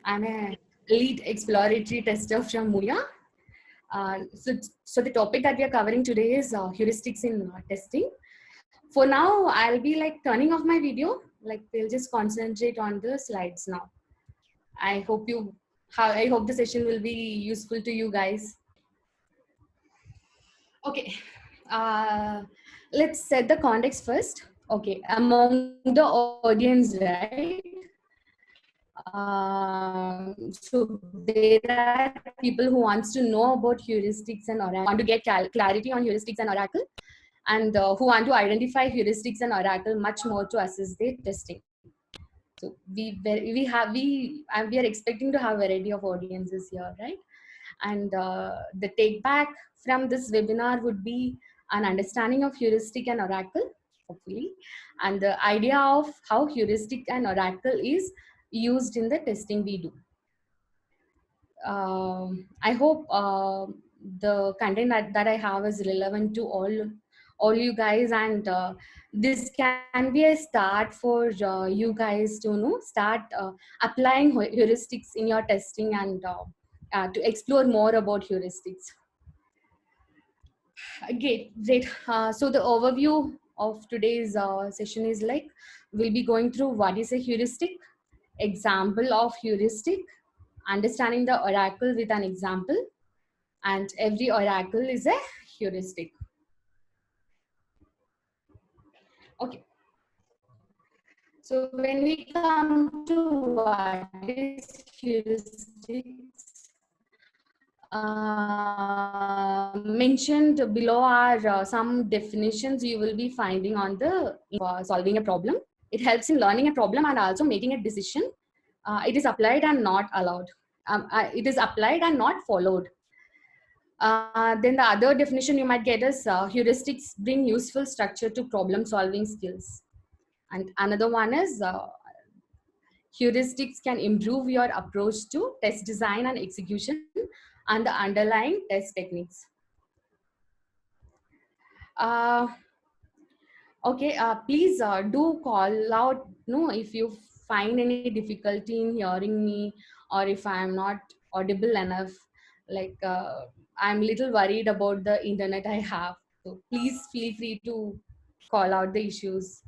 I'm a lead exploratory tester from Muya. So the topic that we are covering today is heuristics in testing. For now, I'll be like turning off my video. Like we'll just concentrate on the slides now. I hope the session will be useful to you guys. Okay, let's set the context first. Okay, among the audience, right? So there are people who wants to know about heuristics and oracle, want to get clarity on heuristics and oracle, and who want to identify heuristics and oracle much more to assess their testing. So we are expecting to have a variety of audiences here, right? And the take back from this webinar would be an understanding of heuristic and oracle, hopefully, and the idea of how heuristic and oracle is used in the testing we do. I hope the content that I have is relevant to all you guys, and this can be a start for you guys to start applying heuristics in your testing and to explore more about heuristics. Great. So the overview of today's session is like, we'll be going through what is a heuristic, example of heuristic, understanding the oracle with an example, and every oracle is a heuristic. Okay. So when we come to what is heuristics, mentioned below are some definitions you will be finding on the solving a problem. It helps in learning a problem and also making a decision. It is applied and not allowed. It is applied and not followed. Then the other definition you might get is heuristics bring useful structure to problem solving skills. And another one is heuristics can improve your approach to test design and execution and the underlying test techniques. Okay, please do call out if you find any difficulty in hearing me, or if I'm not audible enough. Like I'm little worried about the internet I have. So please feel free to call out the issues.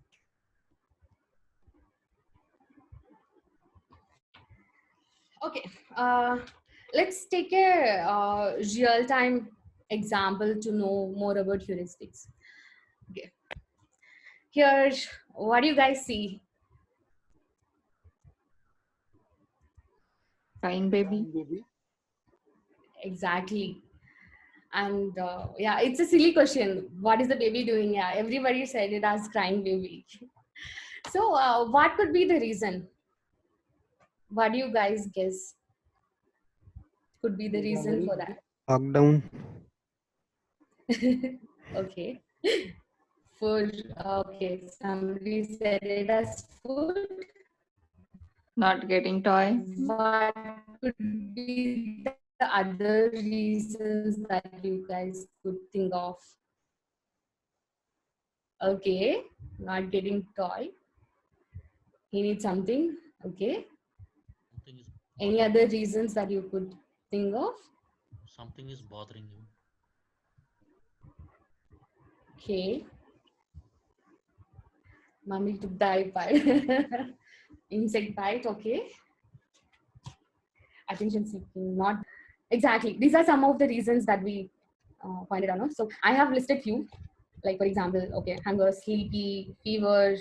Okay, let's take a real-time example to know more about heuristics. Okay. Here, what do you guys see? Crying baby. Exactly. And yeah, it's a silly question. What is the baby doing? Yeah, everybody said it as crying baby. So what could be the reason? What do you guys guess could be the reason for that? Lockdown. Okay. Food. Okay, somebody said it as food. Not getting toy. What could be the other reasons that you guys could think of? Okay, not getting toy. He needs something. Okay. Any other reasons that you could think of? Something is bothering you. Okay. Mommy took the iPad. Insect bite. Okay. Attention seeking. Not exactly. These are some of the reasons that we pointed out. So I have listed few. Like for example, okay, hunger, sleepy, fever,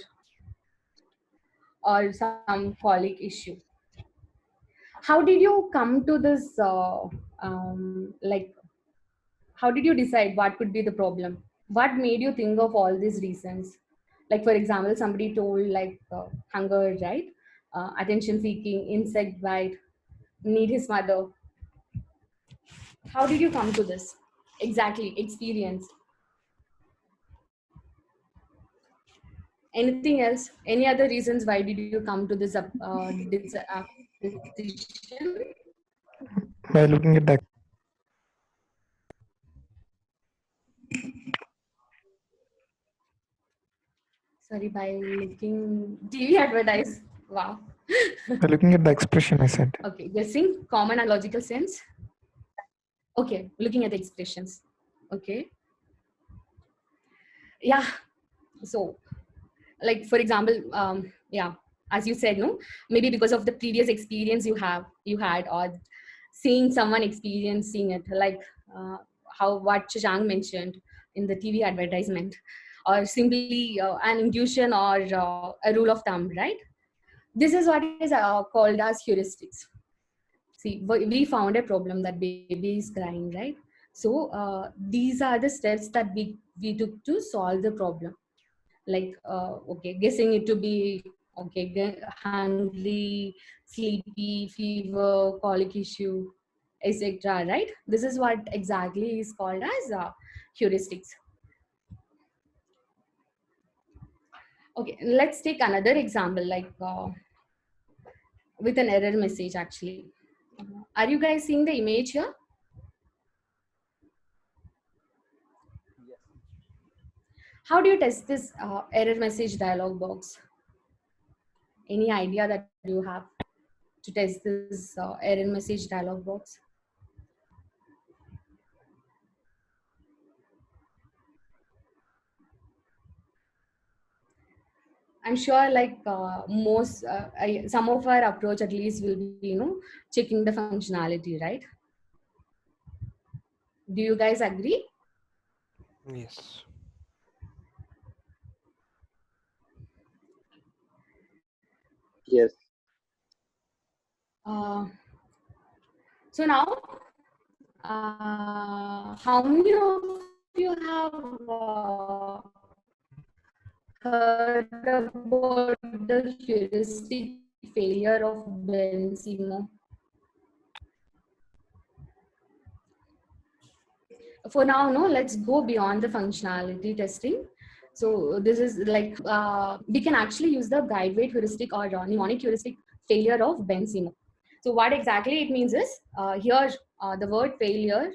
or some colic issue. How did you come to this? Like, how did you decide what could be the problem? What made you think of all these reasons? Like for example, somebody told like hunger, right? Attention seeking, insect bite, need his mother. How did you come to this? Exactly, experience. Anything else? Any other reasons why did you come to this decision? By looking at that. Sorry, by looking TV advertise. Wow. By looking at the expression, I said. Okay, guessing common and logical sense. Okay, looking at the expressions. Okay, yeah. So, like for example, yeah, as you said, no, maybe because of the previous experience you had, or seeing someone experiencing it, like how what Chang mentioned in the TV advertisement, or simply an intuition or a rule of thumb, right? This is what is called as heuristics. See, we found a problem that baby is crying, right? So these are the steps that we took to solve the problem. Like, okay, guessing it to be okay, hungry, sleepy, fever, colic issue, etc. Right? This is what exactly is called as heuristics. Okay, let's take another example, like with an error message. Actually, are you guys seeing the image here? How do you test this error message dialog box? Any idea that you have to test this error message dialog box? I'm sure, like some of our approach at least will be, checking the functionality, right? Do you guys agree? Yes. Yes. So now, how many of you have heard about the heuristic failure of Bensimo? For now, no, let's go beyond the functionality testing. So this is like we can actually use the guide weight heuristic or mnemonic heuristic failure of Bensimo. So what exactly it means is here the word failure,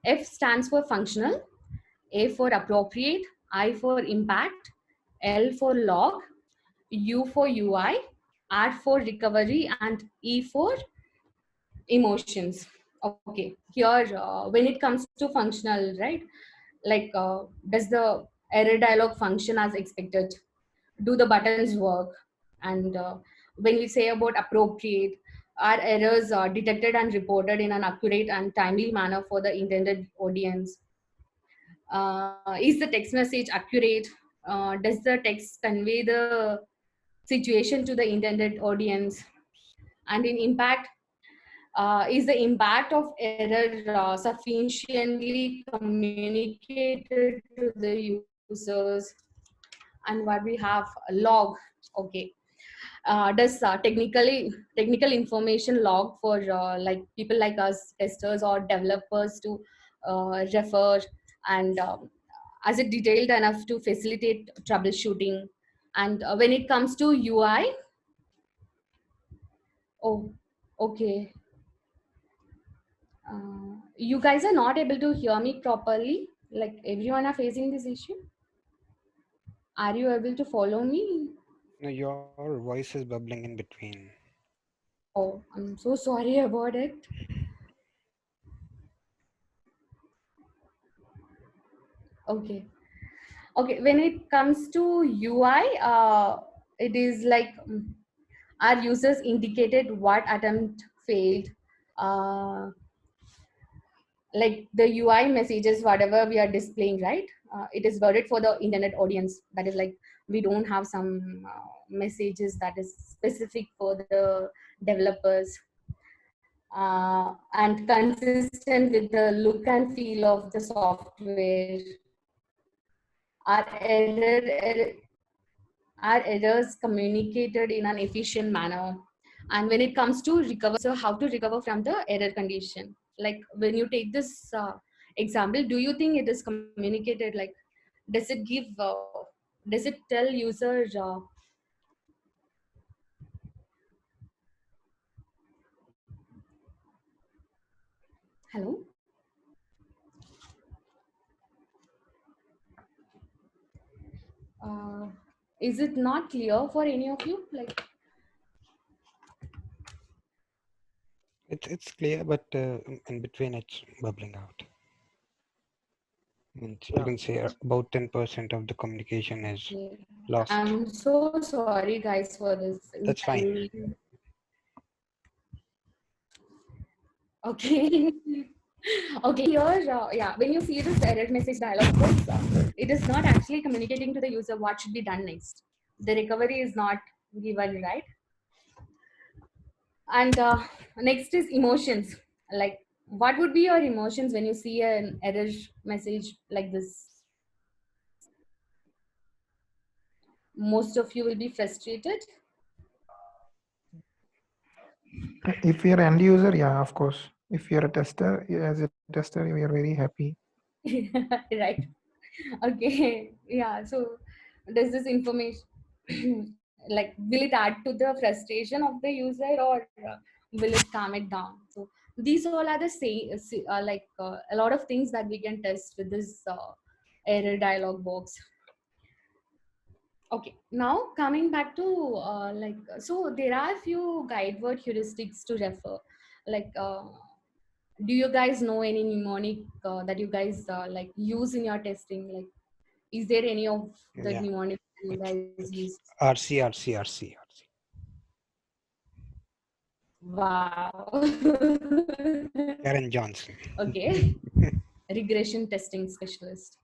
F stands for functional, A for appropriate, I for impact, L for log, U for UI, R for recovery, and E for emotions. Okay, here when it comes to functional, right? Like, does the error dialog function as expected? Do the buttons work? And when we say about appropriate, are errors detected and reported in an accurate and timely manner for the intended audience? Is the text message accurate? Does the text convey the situation to the intended audience? And in impact, is the impact of error sufficiently communicated to the users? And what we have, a log. Okay, does technical information log for like people like us, testers or developers, to refer, and is it detailed enough to facilitate troubleshooting? And when it comes to UI, oh, okay, you guys are not able to hear me properly, like everyone are facing this issue. Are you able to follow me? No, your voice is bubbling in between. Oh, I'm so sorry about it. Okay, okay, when it comes to UI, it is like our users indicated what attempt failed, uh, like the UI messages, whatever we are displaying, right? It is worded for the internet audience. That is like, we don't have some messages that is specific for the developers, and consistent with the look and feel of the software. Are errors communicated in an efficient manner? And when it comes to recover, so how to recover from the error condition? Like when you take this example, do you think it is communicated? Like, does it give, does it tell user, hello? Uh, is it not clear for any of you? Like, It's clear, but in between it's bubbling out. Means you Yeah. can say about 10% of the communication is Yeah. lost. I'm so sorry, guys, for this. That's fine. Okay. Okay, here, yeah, when you see this error message dialog box, it is not actually communicating to the user what should be done next. The recovery is not given, right? And next is emotions. Like, what would be your emotions when you see an error message like this? Most of you will be frustrated. If you're end user, yeah, of course. If you're a tester, as a tester, we are very happy. Right. Okay. Yeah. So does this information like will it add to the frustration of the user, or will it calm it down? So these all are the same a lot of things that we can test with this error dialog box. Okay, now coming back to so there are few guide word heuristics to refer. Like, do you guys know any mnemonic that you guys like use in your testing? Like, is there any of the Yeah. mnemonic that you guys It's use? RC. Wow. Karen Johnson. Okay, regression testing specialist.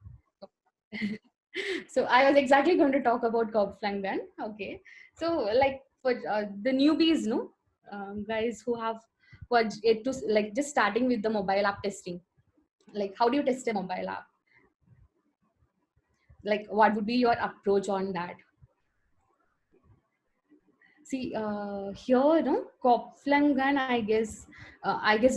So I was exactly going to talk about Kopflangen. Okay, so like for the newbies, no, guys who are yet to like just starting with the mobile app testing. Like, how do you test a mobile app? Like, what would be your approach on that? See, here, no, Kopflangen, I guess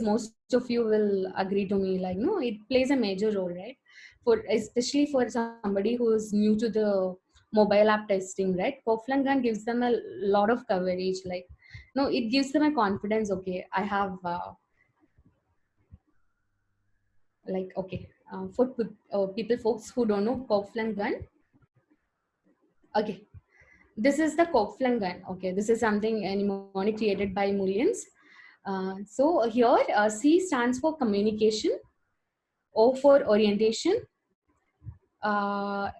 most of you will agree to me. Like, no, it plays a major role, right? For especially for somebody who is new to the mobile app testing, right? Kopflangen gives them a lot of coverage. Like, no, it gives them a confidence. Okay, I have like okay for people, folks who don't know Kopflangen. Okay, this is the Kopflangen. Okay, this is something a mnemonic created by Mullians. So here C stands for communication, O for orientation, uh,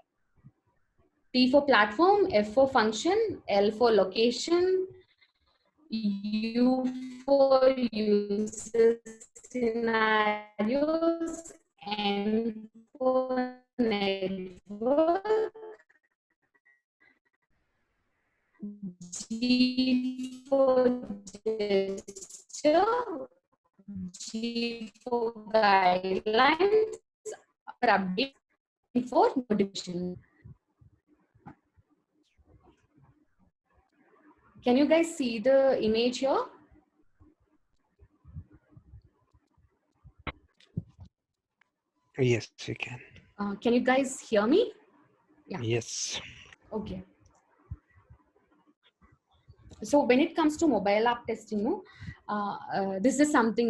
T for platform, F for function, L for location, U for user scenarios, N for network, G for gesture, G for guidelines, for update, for notification. Can you guys see the image here? Yes, we can. Can you guys hear me? Yeah. Yes. Okay. So when it comes to mobile app testing, no, this is something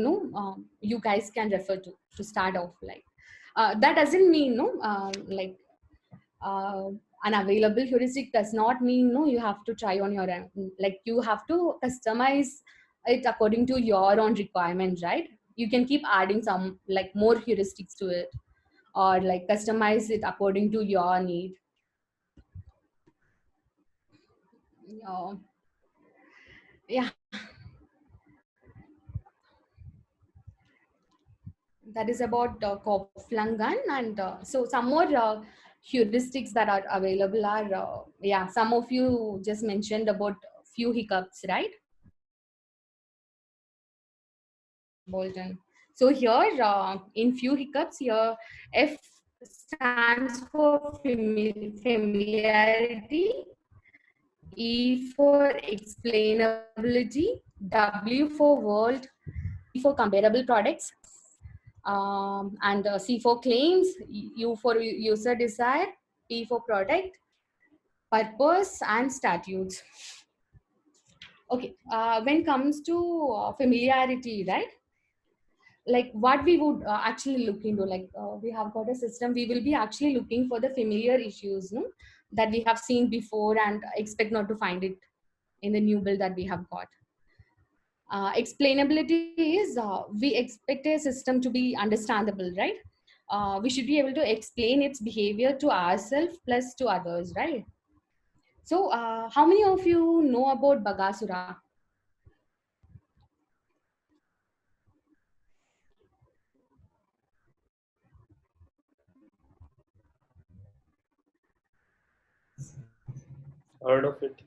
you guys can refer to start off. Like that doesn't mean like uh, unavailable heuristic does not mean no you have to try on your own. Like you have to customize it according to your own requirement, right? You can keep adding some like more heuristics to it, or like customize it according to your need. Yeah, that is about Kopflangen. And so some more heuristics that are available are yeah, some of you just mentioned about few hiccups, right? Bolton. So here in few hiccups here, F stands for familiarity, E for explainability, W for world, E for comparable products, and C for claims, U for user desire, P for product, purpose, and statutes. Okay, when it comes to familiarity, right? Like what we would actually look into, like we have got a system, we will be actually looking for the familiar issues, no, that we have seen before and expect not to find it in the new build that we have got. Explainability is we expect a system to be understandable, right? We should be able to explain its behavior to ourselves plus to others, right? So, how many of you know about Bagasura? Heard of it?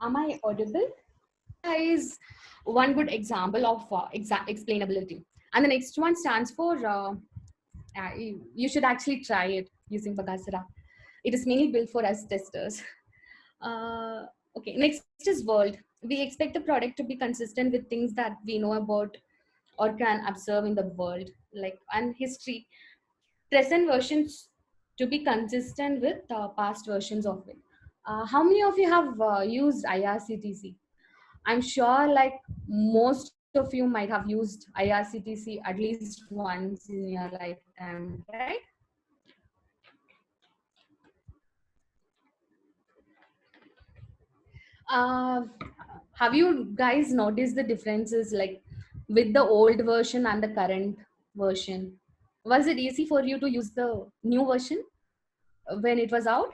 Am I audible? Is one good example of explainability. And the next one stands for, you should actually try it using Bagasura. It is mainly built for us testers. Okay, next is world. We expect the product to be consistent with things that we know about or can observe in the world, like, and history. Present versions to be consistent with past versions of it. How many of you have used IRCTC? I'm sure like most of you might have used IRCTC at least once in your lifetime, right? Uh, have you guys noticed the differences like with the old version and the current version? Was it easy for you to use the new version when it was out?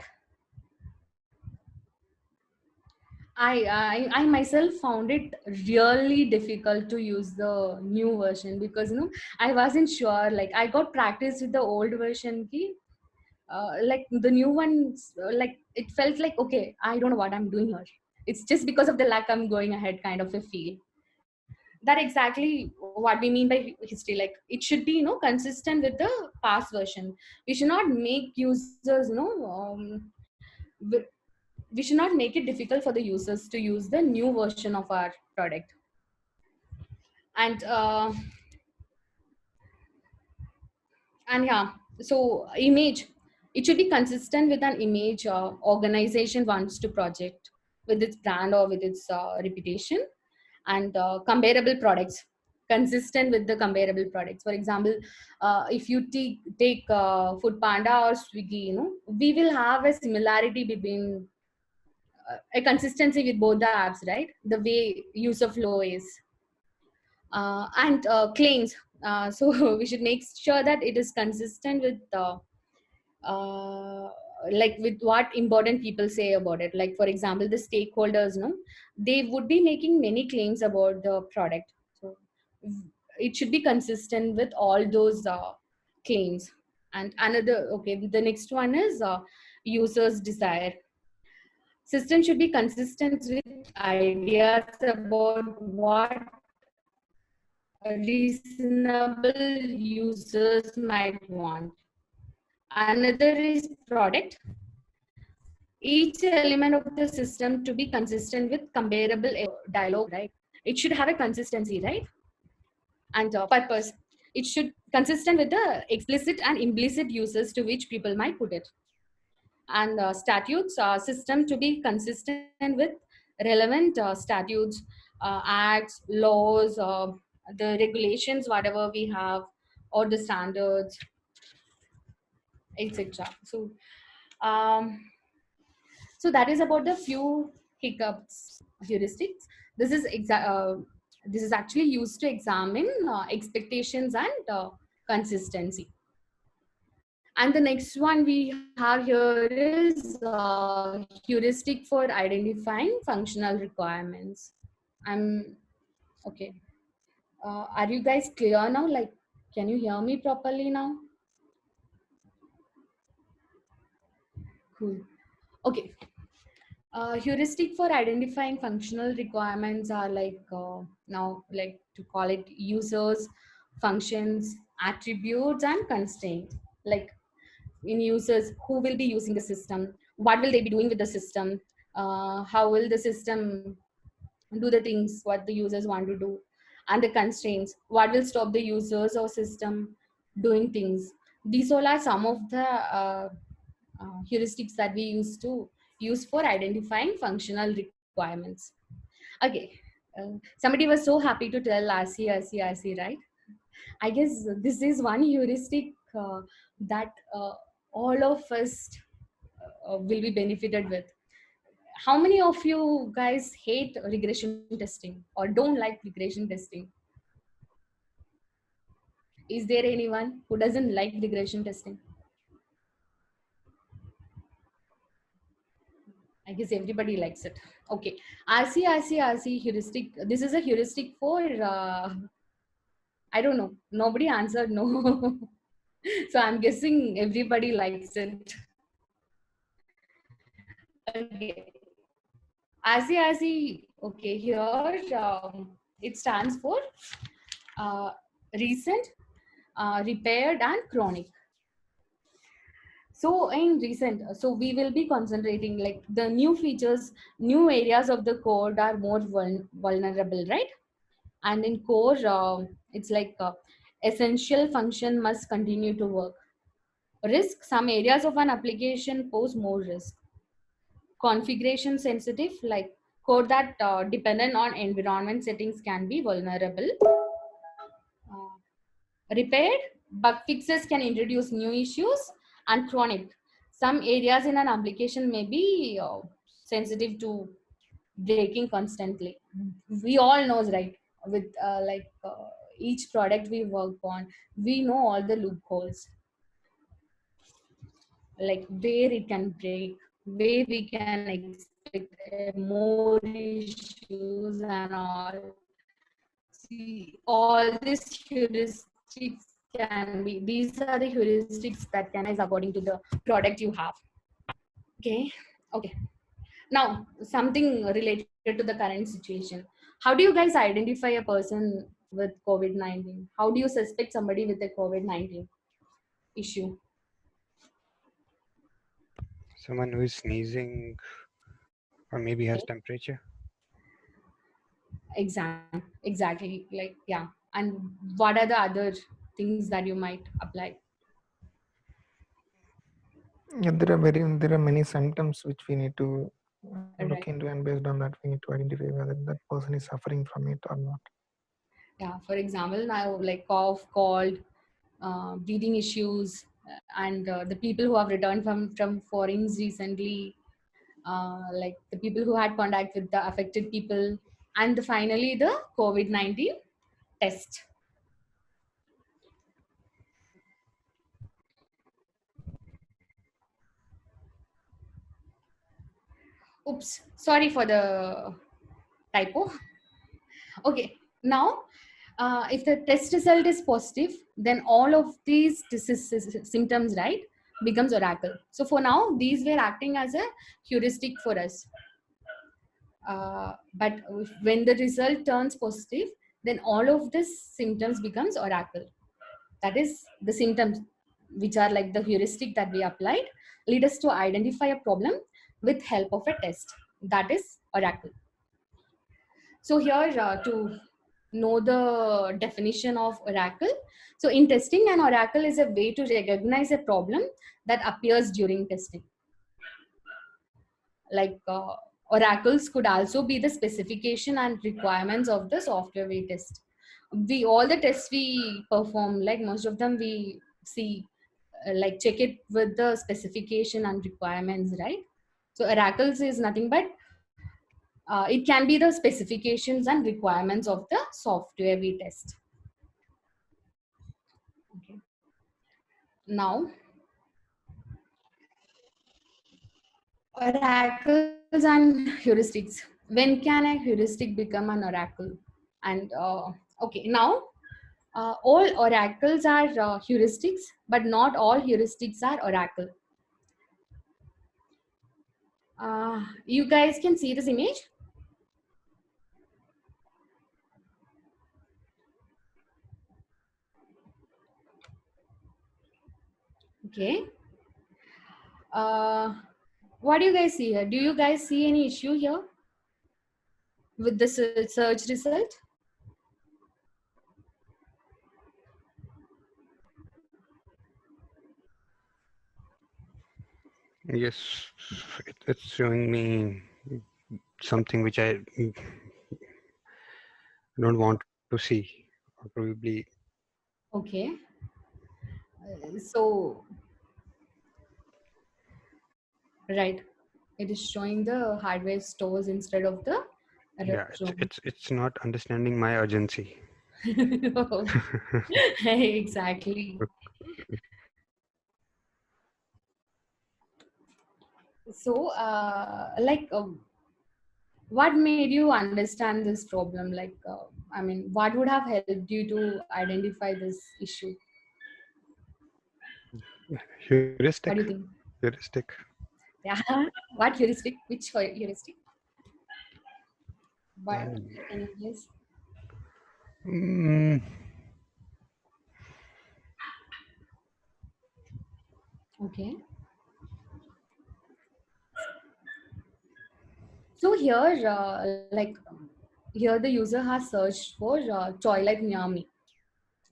I myself found it really difficult to use the new version because I wasn't sure. Like I got practice with the old version key. Like the new ones, like it felt like okay, I don't know what I'm doing here. It's just because of the luck I'm going ahead kind of a feel. That exactly what we mean by history. Like it should be consistent with the past version. We should not make users we should not make it difficult for the users to use the new version of our product. And yeah, so image, it should be consistent with an image organization wants to project with its brand or with its reputation. And comparable products, consistent with the comparable products. For example, if you take Food Panda or Swiggy, we will have a similarity between a consistency with both the apps, right? The way user flow is. And claims. So we should make sure that it is consistent with uh, like with what important people say about it. Like for example, the stakeholders, they would be making many claims about the product. So it should be consistent with all those claims. And another, okay, the next one is users' desire. System should be consistent with ideas about what reasonable users might want. Another is product. Each element of the system to be consistent with comparable dialogue, right? It should have a consistency, right? And purpose. It should consistent with the explicit and implicit uses to which people might put it. And statutes system to be consistent with relevant statutes, acts, laws, the regulations, whatever we have, or the standards, etc. Um, so that is about the few hiccups heuristics. This is this is actually used to examine expectations and consistency. And the next one we have here is heuristic for identifying functional requirements. I'm okay. Are you guys clear now? Like, can you hear me properly now? Cool. Okay. Heuristic for identifying functional requirements are like now, like to call it users, functions, attributes, and constraints. Like in users, who will be using the system, what will they be doing with the system, how will the system do the things what the users want to do, and the constraints, what will stop the users or system doing things. These all are some of the heuristics that we used to use for identifying functional requirements. Okay, somebody was so happy to tell RC, right? I guess this is one heuristic that all of us will be benefited with. how many of you guys hate regression testing or don't like regression testing? Is there anyone who doesn't like regression testing? I guess everybody likes it. Okay. RC heuristic. This is a heuristic for, I don't know. Nobody answered no. So I'm guessing everybody likes it. Okay. RC, okay, here it stands for uh, recent, repaired, and chronic. So in recent, so we will be concentrating like the new features, new areas of the code are more vulnerable, right? And in core, it's like essential function must continue to work. Risk, some areas of an application pose more risk. Configuration sensitive, like code that dependent on environment settings can be vulnerable. Repaired, bug fixes can introduce new issues. And chronic, some areas in an application may be sensitive to breaking constantly. We all knows, right? With each product we work on, we know all the loopholes, like where it can break, where we can expect more issues and all. See, all these heuristics can be, these are the heuristics that can is according to the product you have. Okay. Okay. Now, something related to the current situation. How do you guys identify a person with COVID-19? How do you suspect somebody with a COVID-19 issue? Someone who is sneezing or maybe has temperature. Exactly. Like, yeah. And what are the other things that you might apply? Yeah, there are many symptoms which we need to look Right. into, and based on that, we need to identify whether that person is suffering from it or not. Yeah. For example, now like cough, cold, breathing issues, and the people who have returned from foreigners recently, like the people who had contact with the affected people, and finally the COVID-19 test. Oops, sorry for the typo. Okay, now if the test result is positive, then all of these symptoms, right, becomes oracle. So for now, these were acting as a heuristic for us. But when the result turns positive, then all of these symptoms becomes oracle. That is, the symptoms which are like the heuristic that we applied lead us to identify a problem with help of a test. That is oracle. So here to know the definition of oracle. So in testing, an oracle is a way to recognize a problem that appears during testing. Like oracles could also be the specification and requirements of the software we test. We all the tests we perform, like most of them we see, like check it with the specification and requirements, right? So oracles is nothing but it can be the specifications and requirements of the software we test. Okay. Now, oracles and heuristics. When can a heuristic become an oracle? And okay, now all oracles are heuristics, but not all heuristics are oracle. You guys can see this image. Okay. What do you guys see here? Do you guys see any issue here with the search result? Yes, it's showing me something which I don't want to see, or probably. Okay. So, right. It is showing the hardware stores instead of the Yeah, restroom. it's not understanding my urgency. Exactly. So, what made you understand this problem? I mean, what would have helped you to identify this issue? What do Heuristic, you think? heuristic. Yeah. What heuristic? Which heuristic? But Mm, can you guess? mm, Okay. So here, here the user has searched for toilet near me.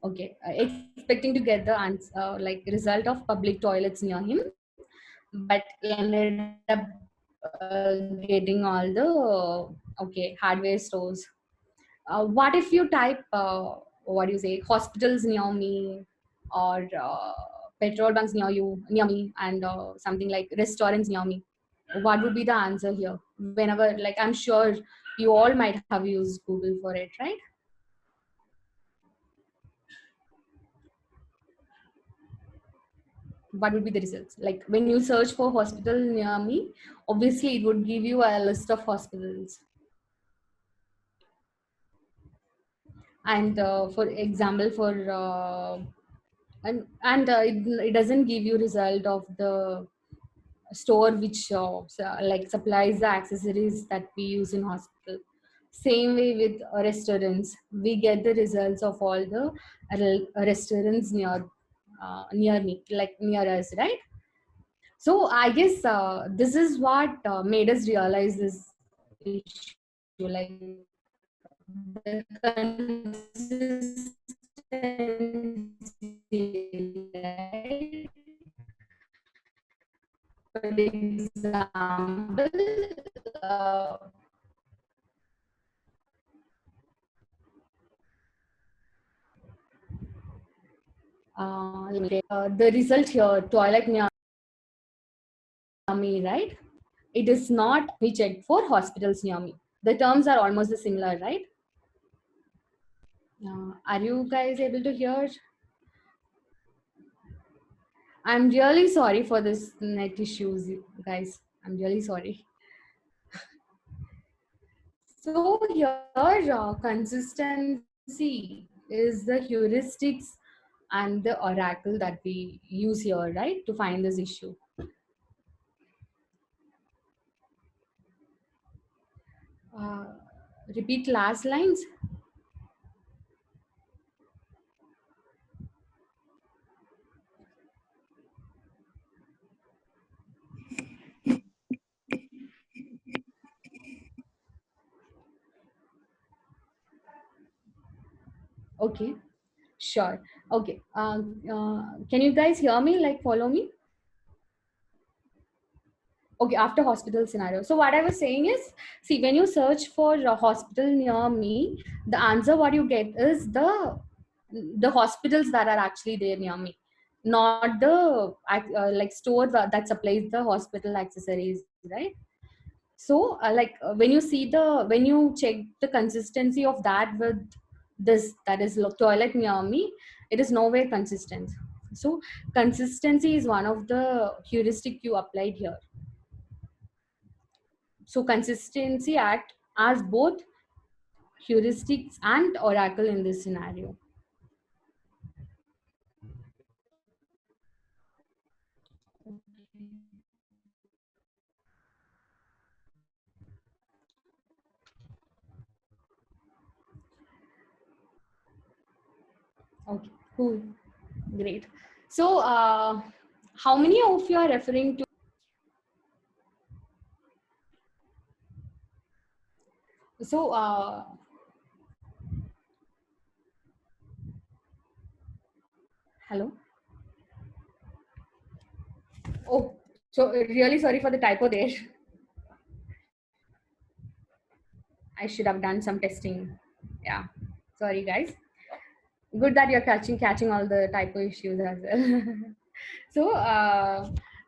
Okay, expecting to get the answer, result of public toilets near him, but ended up getting all the hardware stores. What if you type what do you say, hospitals near me, or petrol bunks near me, and something like restaurants near me? What would be the answer here? Whenever, like, I'm sure you all might have used Google for it, right? What would be the results? Like when you search for hospital near me, obviously it would give you a list of hospitals. And for example, for it doesn't give you result of the store which like supplies the accessories that we use in hospital. Same way with restaurants, we get the results of all the restaurants near me, like near us, right? So I guess this is what made us realize this issue, like the consistency, right? For example, uh, the result here, toilet near me, right? It is not we checked for hospitals near me. The terms are almost similar, right? Are you guys able to hear? I'm really sorry for this net issues, guys. I'm really sorry. So here, consistency is the heuristics and the oracle that we use here, right, to find this issue. Uh, Repeat last lines. Okay, sure. Okay. Can you guys hear me? Like, follow me? Okay, after hospital scenario. So what I was saying is, see, when you search for a hospital near me, the answer what you get is the hospitals that are actually there near me, not the like store that supplies the hospital accessories, right? So when you check the consistency of that with this, that is toilet near me, it is nowhere consistent. So consistency is one of the heuristic you applied here. So consistency act as both heuristics and oracle in this scenario. Okay, cool, great. So how many of you are referring to? So hello. Oh, so really sorry for the typo there. I should have done some testing. Yeah, sorry guys. Good that you're catching all the typo issues as well. So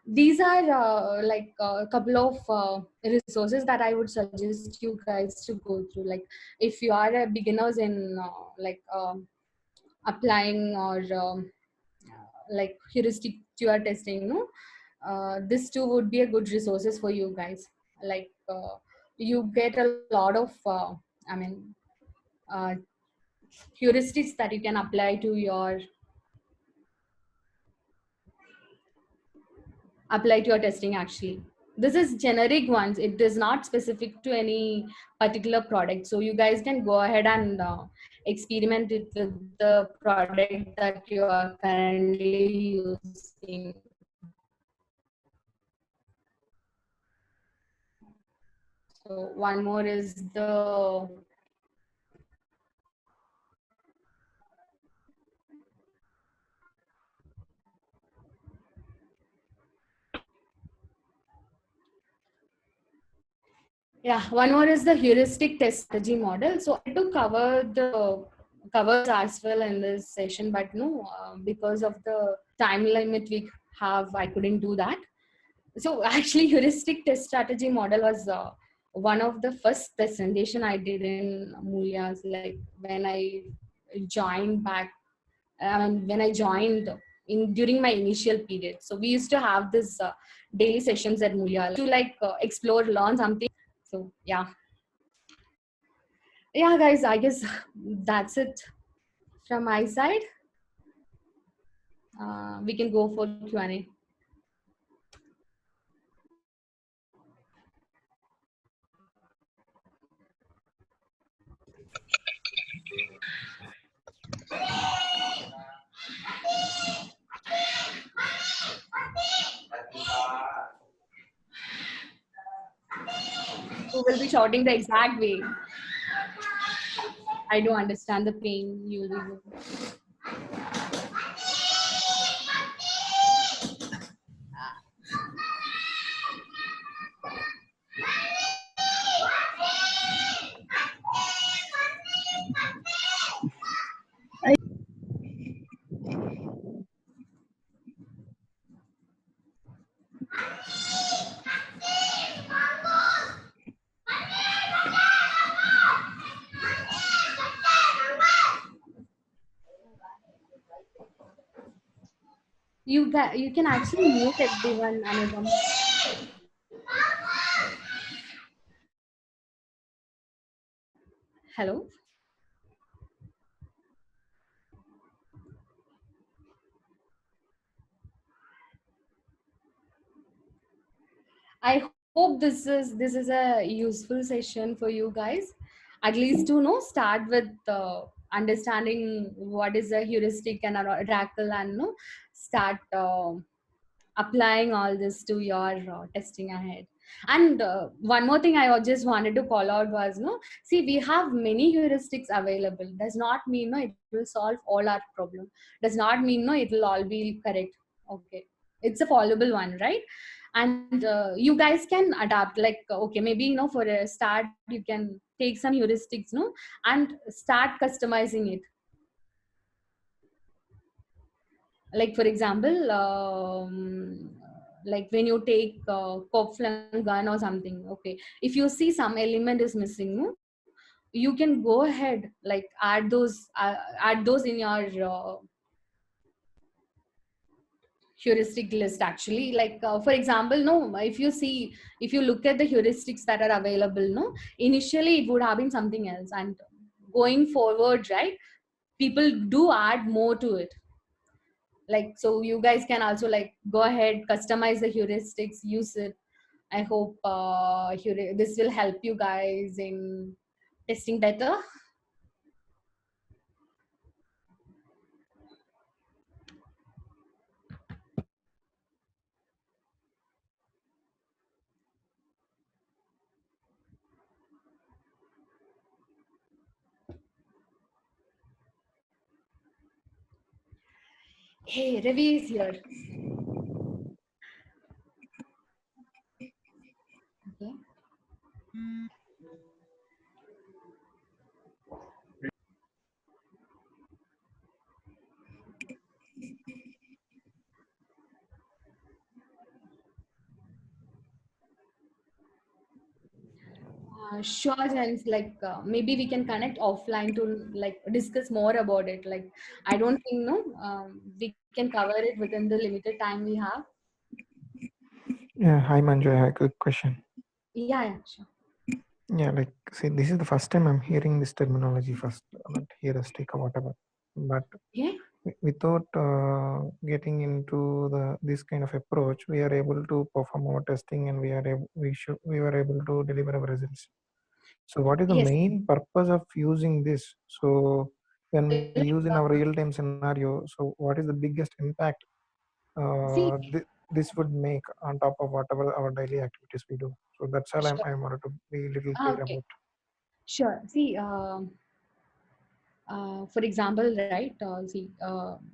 these are like a couple of resources that I would suggest you guys to go through. Like if you are beginners in applying or like heuristic QR testing, no, this too would be a good resources for you guys. Like you get a lot of I mean uh, heuristics that you can apply to your testing. Actually, this is generic ones, it is not specific to any particular product, so you guys can go ahead and experiment it with the product that you are currently using. So one more is the one more is the heuristic test strategy model. So I do cover the covers as well in this session, but no, because of the time limit we have, I couldn't do that. So actually, heuristic test strategy model was one of the first presentation I did in Mulia's, like when I joined back. When I joined in during my initial period. So we used to have this daily sessions at Mulia to like explore, learn something. So yeah, guys, I guess that's it from my side. We can go for Q&A. Who will be shouting the exact way? I do understand the pain you will be going. You can actually mute everyone, Anupam. Hello. I hope this is a useful session for you guys. At least to know start with understanding what is a heuristic and an oracle, and no start applying all this to your testing ahead. And one more thing I just wanted to call out was, no, see, we have many heuristics available. Does not mean no it will solve all our problem. Does not mean no it will all be correct. Okay, it's a followable one, right? And you guys can adapt. Like okay, maybe for a start you can take some heuristics, no, and start customizing it. Like for example, like when you take pop flung gun or something, okay, if you see some element is missing, no, you can go ahead like add those in your heuristic list. Actually, like for example, no, if you look at the heuristics that are available, no, initially it would have been something else, and going forward, right, people do add more to it. Like so you guys can also like go ahead, customize the heuristics, use it. I hope this will help you guys in testing better. Hey, Ravi is here. Okay. Sure, Jens. Like maybe we can connect offline to like discuss more about it. Like I don't think no, we can cover it within the limited time we have. Yeah, hi Manju, I have a quick question. Yeah, yeah, sure. Yeah, like see, this is the first time I'm hearing this terminology first, but heuristic or whatever. But Yeah. without getting into this kind of approach, we are able to perform our testing, and we were able to deliver our results. So what is the Yes. main purpose of using this? So when we use in our real-time scenario, so what is the biggest impact See, this would make on top of whatever our daily activities we do? So that's all sure. I wanted to be a little clear Okay. about. Sure. See, for example, right? See,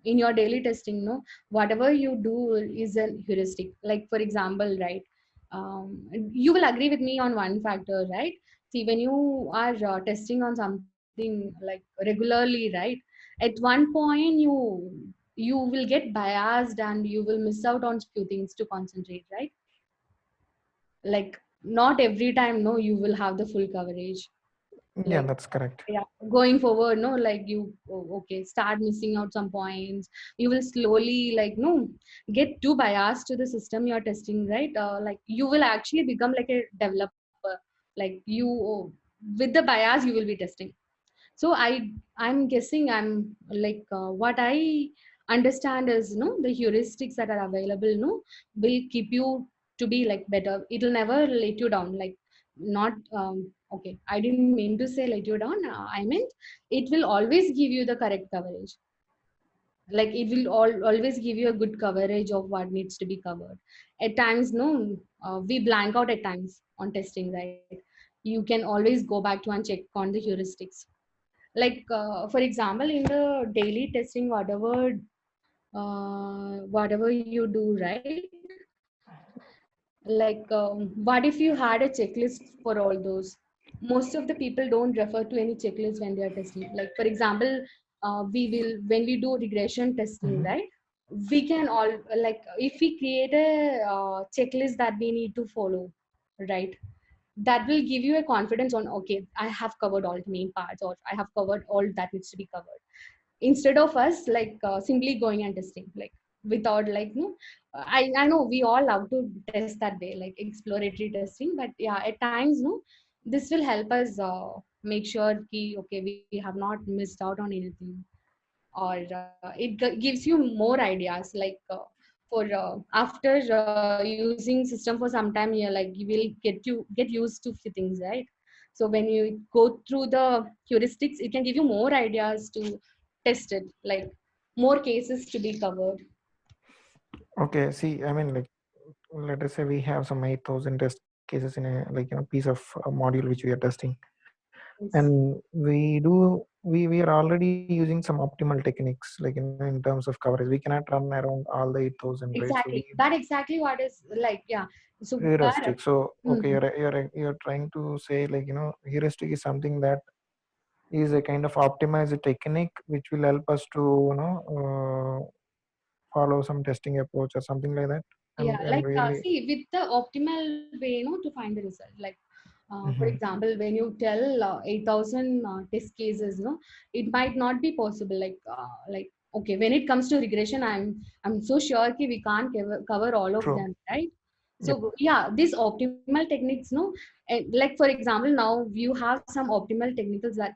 in your daily testing, no, whatever you do is a heuristic. Like for example, right? You will agree with me on one factor, right? See, when you are testing on something like regularly, right? At one point, you will get biased and you will miss out on few things to concentrate, right? Like not every time, no, you will have the full coverage. Yeah, Like that's correct. yeah, going forward, no, like you okay, start missing out some points. You will slowly like no get too biased to the system you're testing, right? Like you will actually become like a developer. Like you with the bias you will be testing. So I'm guessing I'm like what I understand is no the heuristics that are available no will keep you to be like better. It'll never let you down. Like not okay, I didn't mean to say let you down. I meant it will always give you the correct coverage. Like it will always give you a good coverage of what needs to be covered. At times no we blank out at times on testing, right? You can always go back to and check on the heuristics. Like for example in the daily testing, whatever you do, right? Like what if you had a checklist for all those? Most of the people don't refer to any checklist when they are testing. Like for example, we will when we do regression testing, Mhm. right? We can all like if we create a checklist that we need to follow, right? That will give you a confidence on okay, I have covered all the main parts, or I have covered all that needs to be covered, instead of us like simply going and testing like without like no I know we all love to test that way, like exploratory testing, but yeah, at times no this will help us make sure ki, okay, we have not missed out on anything, or gives you more ideas. Like for after using system for some time, you're like you will get used to few things, right? So when you go through the heuristics, it can give you more ideas to test it, like more cases to be covered. Okay, see, I mean, like, let us say we have some 8,000 test cases in a piece of module which we are testing, Yes. and we are already using some optimal techniques, like in terms of coverage. We cannot run around all the 8,000, right? So we Exactly, that exactly what is like, yeah. So we are heuristic. So okay, Mhm. you're trying to say, like, heuristic is something that is a kind of optimized technique which will help us to follow some testing approach or something like that. Yeah, I'm like really. see, with the optimal way, to find the result. Like, for Mhm. example, when you tell 8,000 test cases, it might not be possible. Like okay, when it comes to regression, I'm so sure that we can't cover all of True. them, right? Yep. So yeah, these optimal techniques, and like for example, now you have some optimal techniques that